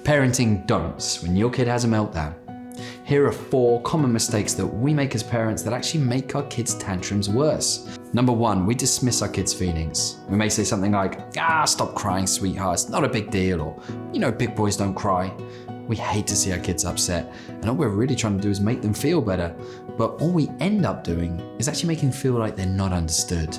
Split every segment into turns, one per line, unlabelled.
Parenting don'ts when your kid has a meltdown. Here are 4 common mistakes that we make as parents that actually make our kids' tantrums worse. Number 1, we dismiss our kids' feelings. We may say something like, stop crying, sweetheart, it's not a big deal, or, big boys don't cry. We hate to see our kids upset, and all we're really trying to do is make them feel better. But all we end up doing is actually making them feel like they're not understood.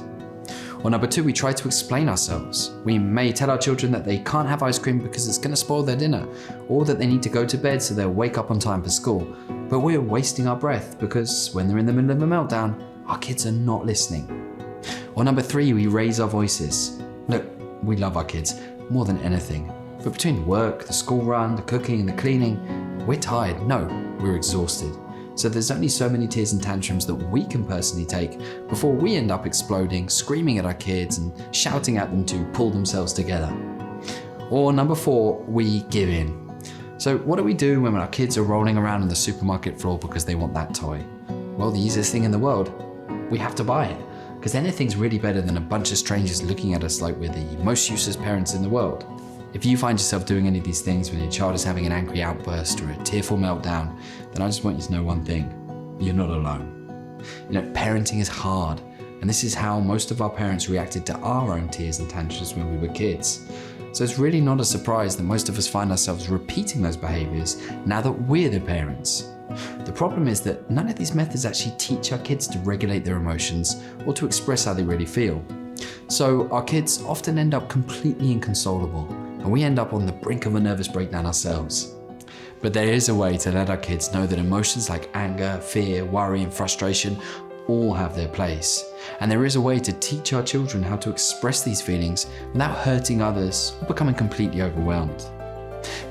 Or number 2, we try to explain ourselves. We may tell our children that they can't have ice cream because it's going to spoil their dinner, or that they need to go to bed so they'll wake up on time for school. But we're wasting our breath because when they're in the middle of a meltdown, our kids are not listening. Or number 3, we raise our voices. Look, we love our kids more than anything. But between work, the school run, the cooking and the cleaning, we're tired. No, we're exhausted. So there's only so many tears and tantrums that we can personally take before we end up exploding, screaming at our kids and shouting at them to pull themselves together. Or number 4, we give in. So what do we do when our kids are rolling around on the supermarket floor because they want that toy? Well, the easiest thing in the world, we have to buy it. Because anything's really better than a bunch of strangers looking at us like we're the most useless parents in the world. If you find yourself doing any of these things when your child is having an angry outburst or a tearful meltdown, then I just want you to know one thing: you're not alone. Parenting is hard, and this is how most of our parents reacted to our own tears and tantrums when we were kids. So it's really not a surprise that most of us find ourselves repeating those behaviors now that we're the parents. The problem is that none of these methods actually teach our kids to regulate their emotions or to express how they really feel. So our kids often end up completely inconsolable, and we end up on the brink of a nervous breakdown ourselves. But there is a way to let our kids know that emotions like anger, fear, worry, and frustration all have their place. And there is a way to teach our children how to express these feelings without hurting others or becoming completely overwhelmed.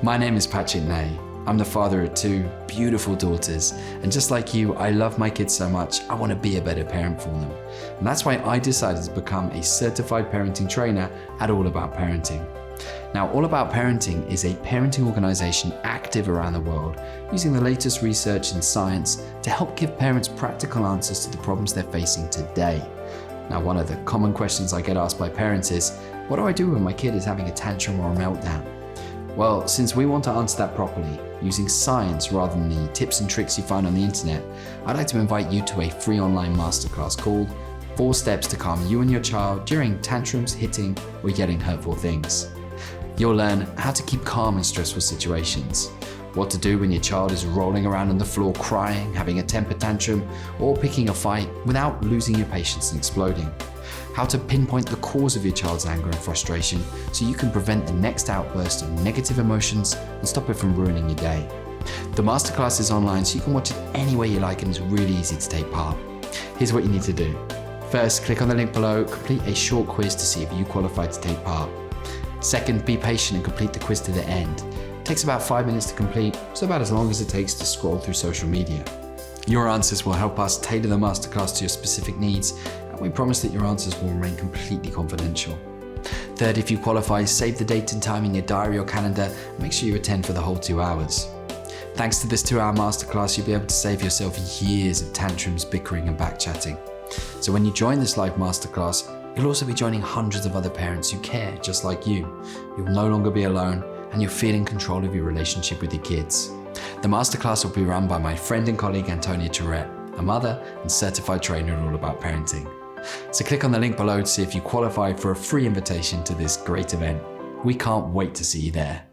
My name is Patrick Ney. I'm the father of 2 beautiful daughters, and just like you, I love my kids so much, I want to be a better parent for them. And that's why I decided to become a certified parenting trainer at All About Parenting. Now, All About Parenting is a parenting organization active around the world, using the latest research and science to help give parents practical answers to the problems they're facing today. Now, one of the common questions I get asked by parents is, what do I do when my kid is having a tantrum or a meltdown? Well, since we want to answer that properly, using science rather than the tips and tricks you find on the internet, I'd like to invite you to a free online masterclass called 4 Steps to Calm You and Your Child During Tantrums, Hitting, or Yelling Hurtful Things. You'll learn how to keep calm in stressful situations, what to do when your child is rolling around on the floor crying, having a temper tantrum, or picking a fight without losing your patience and exploding, how to pinpoint the cause of your child's anger and frustration so you can prevent the next outburst of negative emotions and stop it from ruining your day. The masterclass is online so you can watch it any way you like, and it's really easy to take part. Here's what you need to do. First, click on the link below, complete a short quiz to see if you qualify to take part. Second, be patient and complete the quiz to the end. It takes about 5 minutes to complete, so about as long as it takes to scroll through social media. Your answers will help us tailor the masterclass to your specific needs, and we promise that your answers will remain completely confidential. Third, if you qualify, save the date and time in your diary or calendar and make sure you attend for the whole 2 hours. Thanks to this 2-hour masterclass, you'll be able to save yourself years of tantrums, bickering, and backchatting. So when you join this live masterclass, you'll also be joining hundreds of other parents who care just like you. You'll no longer be alone, and you'll feel in control of your relationship with your kids. The masterclass will be run by my friend and colleague Antonia Tourette, a mother and certified trainer at All About Parenting. So click on the link below to see if you qualify for a free invitation to this great event. We can't wait to see you there.